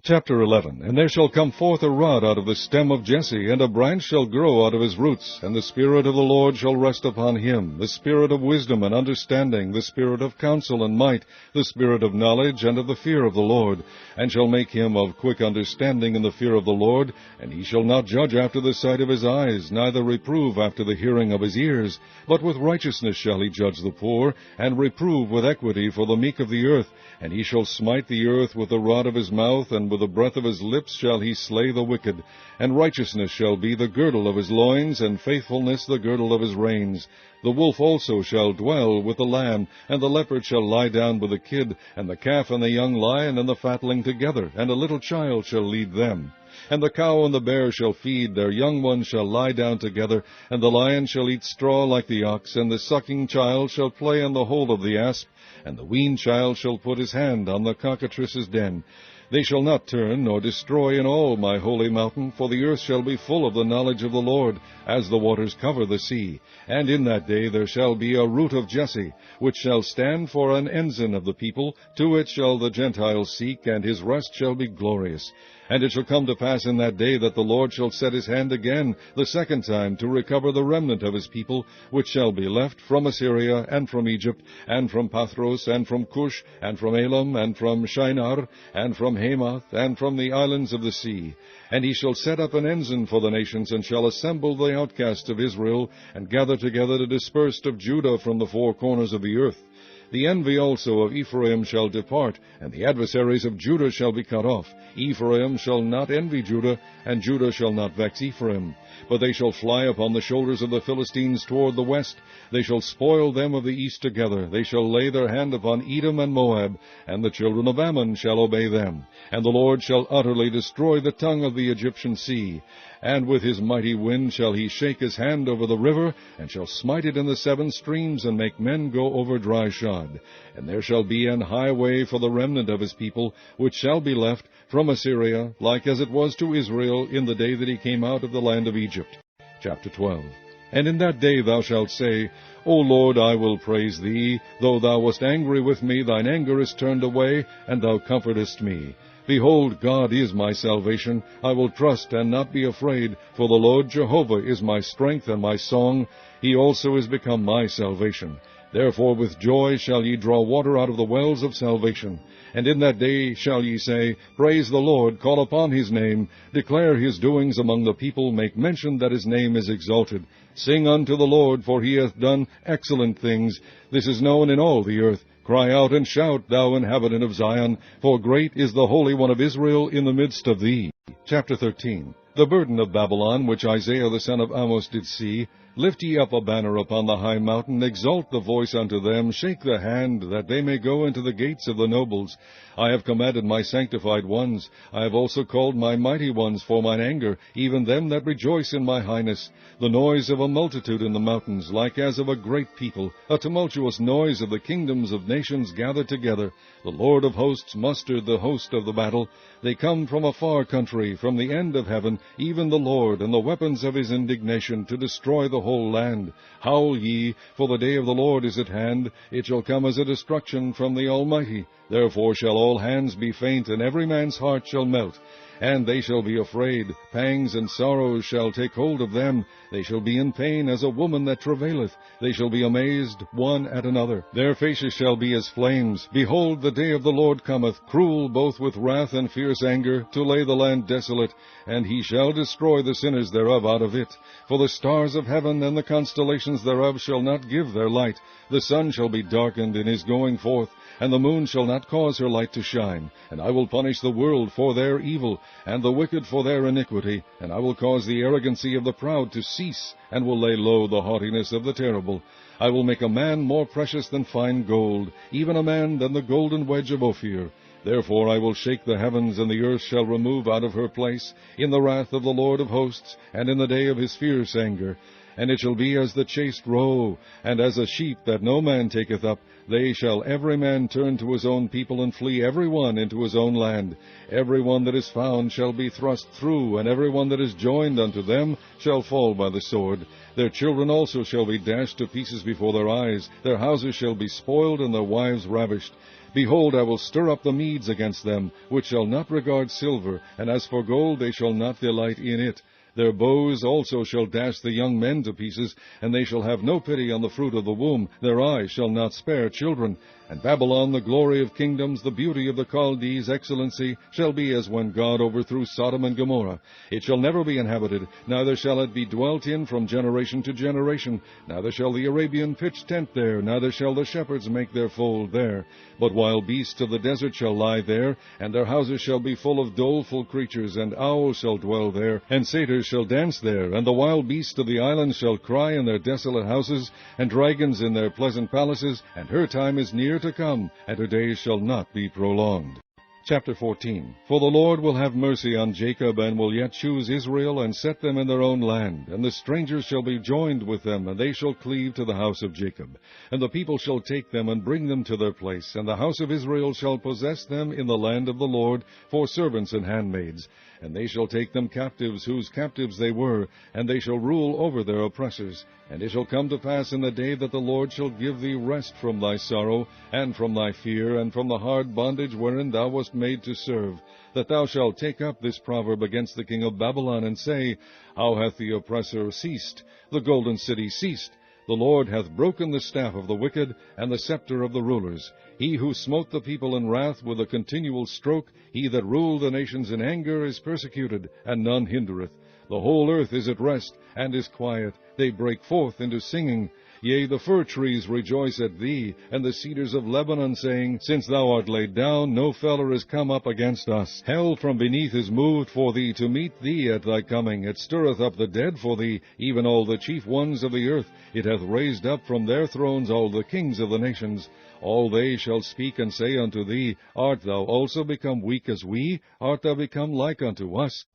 Chapter 11. And there shall come forth a rod out of the stem of Jesse, and a branch shall grow out of his roots, and the Spirit of the Lord shall rest upon him, the Spirit of wisdom and understanding, the Spirit of counsel and might, the Spirit of knowledge and of the fear of the Lord, and shall make him of quick understanding in the fear of the Lord, and he shall not judge after the sight of his eyes, neither reprove after the hearing of his ears, but with righteousness shall he judge the poor, and reprove with equity for the meek of the earth, and he shall smite the earth with the rod of his mouth, and with the breath of his lips shall he slay the wicked. And righteousness shall be the girdle of his loins, and faithfulness the girdle of his reins. The wolf also shall dwell with the lamb, and the leopard shall lie down with the kid, and the calf and the young lion and the fatling together, and a little child shall lead them. And the cow and the bear shall feed, their young ones shall lie down together, and the lion shall eat straw like the ox, and the sucking child shall play in the hole of the asp, and the weaned child shall put his hand on the cockatrice's den. They shall not turn nor destroy in all my holy mountain, for the earth shall be full of the knowledge of the Lord, as the waters cover the sea. And in that day there shall be a root of Jesse, which shall stand for an ensign of the people. To it shall the Gentiles seek, and his rest shall be glorious. And it shall come to pass in that day that the Lord shall set his hand again the second time to recover the remnant of his people, which shall be left from Assyria, and from Egypt, and from Pathros, and from Cush, and from Elam, and from Shinar, and from Hamath, and from the islands of the sea. And he shall set up an ensign for the nations, and shall assemble the outcasts of Israel, and gather together the dispersed of Judah from the four corners of the earth. The envy also of Ephraim shall depart, and the adversaries of Judah shall be cut off. Ephraim shall not envy Judah, and Judah shall not vex Ephraim. But they shall fly upon the shoulders of the Philistines toward the west. They shall spoil them of the east together. They shall lay their hand upon Edom and Moab, and the children of Ammon shall obey them. And the Lord shall utterly destroy the tongue of the Egyptian sea. And with his mighty wind shall he shake his hand over the river, and shall smite it in the seven streams, and make men go over dry shod. And there shall be an highway for the remnant of his people, which shall be left from Assyria, like as it was to Israel in the day that he came out of the land of Egypt. Chapter 12. And in that day thou shalt say, O Lord, I will praise thee. Though thou wast angry with me, thine anger is turned away, and thou comfortest me. Behold, God is my salvation. I will trust and not be afraid, for the Lord Jehovah is my strength and my song. He also is become my salvation. Therefore with joy shall ye draw water out of the wells of salvation. And in that day shall ye say, Praise the Lord, call upon his name, declare his doings among the people, make mention that his name is exalted. Sing unto the Lord, for he hath done excellent things. This is known in all the earth. Cry out and shout, thou inhabitant of Zion, for great is the Holy One of Israel in the midst of thee. Chapter 13. The burden of Babylon, which Isaiah the son of Amos did see. Lift ye up a banner upon the high mountain, exalt the voice unto them, shake the hand, that they may go into the gates of the nobles. I have commanded my sanctified ones. I have also called my mighty ones for mine anger, even them that rejoice in my highness. The noise of a multitude in the mountains, like as of a great people, a tumultuous noise of the kingdoms of nations gathered together. The Lord of hosts mustered the host of the battle. They come from a far country, from the end of heaven, even the Lord, and the weapons of his indignation, to destroy the whole land. Howl ye, for the day of the Lord is at hand. It shall come as a destruction from the Almighty. Therefore shall all hands be faint, and every man's heart shall melt. And they shall be afraid. Pangs and sorrows shall take hold of them. They shall be in pain as a woman that travaileth. They shall be amazed one at another. Their faces shall be as flames. Behold, the day of the Lord cometh, cruel both with wrath and fierce anger, to lay the land desolate, and he shall destroy the sinners thereof out of it. For the stars of heaven and the constellations thereof shall not give their light. The sun shall be darkened in his going forth, and the moon shall not cause her light to shine. And I will punish the world for their evil, and the wicked for their iniquity. And I will cause the arrogancy of the proud to cease, and will lay low the haughtiness of the terrible. I will make a man more precious than fine gold, even a man than the golden wedge of Ophir. Therefore I will shake the heavens, and the earth shall remove out of her place, in the wrath of the Lord of hosts, and in the day of his fierce anger. And it shall be as the chased roe, and as a sheep that no man taketh up. They shall every man turn to his own people, and flee every one into his own land. Every one that is found shall be thrust through, and every one that is joined unto them shall fall by the sword. Their children also shall be dashed to pieces before their eyes. Their houses shall be spoiled, and their wives ravished. Behold, I will stir up the Medes against them, which shall not regard silver, and as for gold, they shall not delight in it. Their bows also shall dash the young men to pieces, and they shall have no pity on the fruit of the womb. Their eyes shall not spare children. And Babylon, the glory of kingdoms, the beauty of the Chaldees' excellency, shall be as when God overthrew Sodom and Gomorrah. It shall never be inhabited, neither shall it be dwelt in from generation to generation. Neither shall the Arabian pitch tent there, neither shall the shepherds make their fold there. But wild beasts of the desert shall lie there, and their houses shall be full of doleful creatures, and owls shall dwell there, and satyrs shall dance there, and the wild beasts of the islands shall cry in their desolate houses, and dragons in their pleasant palaces, and her time is near to come, and her days shall not be prolonged. Chapter 14. For the Lord will have mercy on Jacob, and will yet choose Israel, and set them in their own land. And the strangers shall be joined with them, and they shall cleave to the house of Jacob. And the people shall take them, and bring them to their place. And the house of Israel shall possess them in the land of the Lord, for servants and handmaids. And they shall take them captives, whose captives they were, and they shall rule over their oppressors. And it shall come to pass in the day that the Lord shall give thee rest from thy sorrow, and from thy fear, and from the hard bondage wherein thou wast made to serve, that thou shalt take up this proverb against the king of Babylon, and say, How hath the oppressor ceased? The golden city ceased. The Lord hath broken the staff of the wicked, and the scepter of the rulers. He who smote the people in wrath with a continual stroke, he that ruled the nations in anger, is persecuted, and none hindereth. The whole earth is at rest, and is quiet. They break forth into singing. Yea, the fir trees rejoice at thee, and the cedars of Lebanon, saying, Since thou art laid down, no feller is come up against us. Hell from beneath is moved for thee, to meet thee at thy coming. It stirreth up the dead for thee, even all the chief ones of the earth. It hath raised up from their thrones all the kings of the nations. All they shall speak and say unto thee, Art thou also become weak as we? Art thou become like unto us?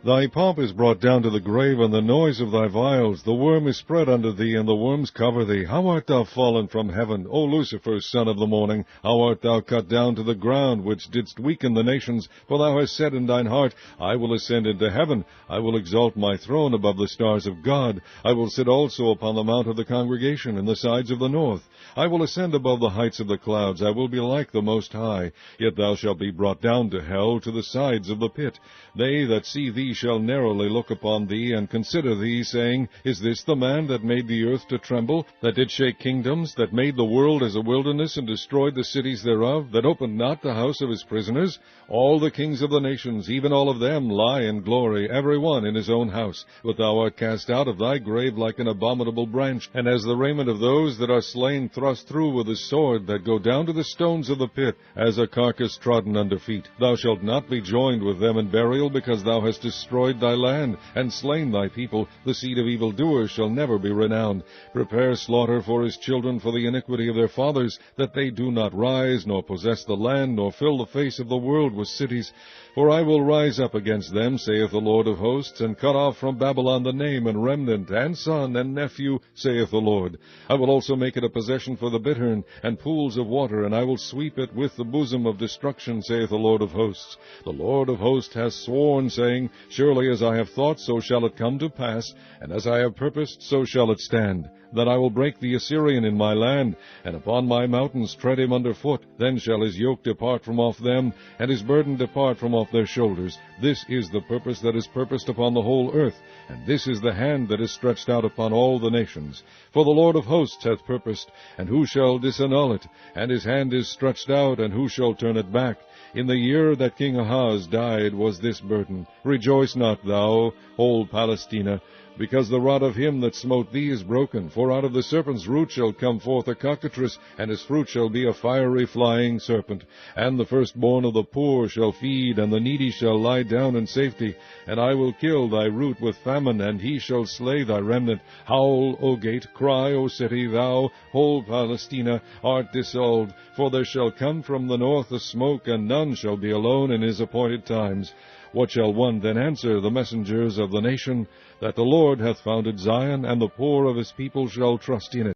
Thy pomp is brought down to the grave, and the noise of thy vials. The worm is spread under thee, and the worms cover thee. How art thou fallen from heaven, O Lucifer, son of the morning? How art thou cut down to the ground, which didst weaken the nations? For thou hast said in thine heart, I will ascend into heaven. I will exalt my throne above the stars of God. I will sit also upon the mount of the congregation in the sides of the north. I will ascend above the heights of the clouds. I will be like the Most High. Yet thou shalt be brought down to hell, to the sides of the pit. They that see thee shall narrowly look upon thee, and consider thee, saying, Is this the man that made the earth to tremble, that did shake kingdoms, that made the world as a wilderness, and destroyed the cities thereof, that opened not the house of his prisoners? All the kings of the nations, even all of them, lie in glory, every one in his own house. But thou art cast out of thy grave like an abominable branch, and as the raiment of those that are slain thrust through with a sword, that go down to the stones of the pit, as a carcass trodden under feet. Thou shalt not be joined with them in burial, because thou hast destroyed thy land, and slain thy people. The seed of evildoers shall never be renowned. Prepare slaughter for his children for the iniquity of their fathers, that they do not rise, nor possess the land, nor fill the face of the world with cities. For I will rise up against them, saith the Lord of hosts, and cut off from Babylon the name, and remnant, and son, and nephew, saith the Lord. I will also make it a possession for the bittern, and pools of water, and I will sweep it with the bosom of destruction, saith the Lord of hosts. The Lord of hosts hath sworn, saying, Surely as I have thought, so shall it come to pass, and as I have purposed, so shall it stand. That I will break the Assyrian in my land, and upon my mountains tread him under foot. Then shall his yoke depart from off them, and his burden depart from off their shoulders. This is the purpose that is purposed upon the whole earth, and this is the hand that is stretched out upon all the nations. For the Lord of hosts hath purposed, and who shall disannul it? And his hand is stretched out, and who shall turn it back? In the year that King Ahaz died was this burden. Rejoice not thou, whole Palestina, because the rod of him that smote thee is broken. For out of the serpent's root shall come forth a cockatrice, and his fruit shall be a fiery flying serpent. And the firstborn of the poor shall feed, and the needy shall lie down in safety. And I will kill thy root with famine, and he shall slay thy remnant. Howl, O gate, cry, O city, thou, whole Palestina, art dissolved. For there shall come from the north a smoke, and none shall be alone in his appointed times. What shall one then answer the messengers of the nation? That the Lord hath founded Zion, and the poor of his people shall trust in it.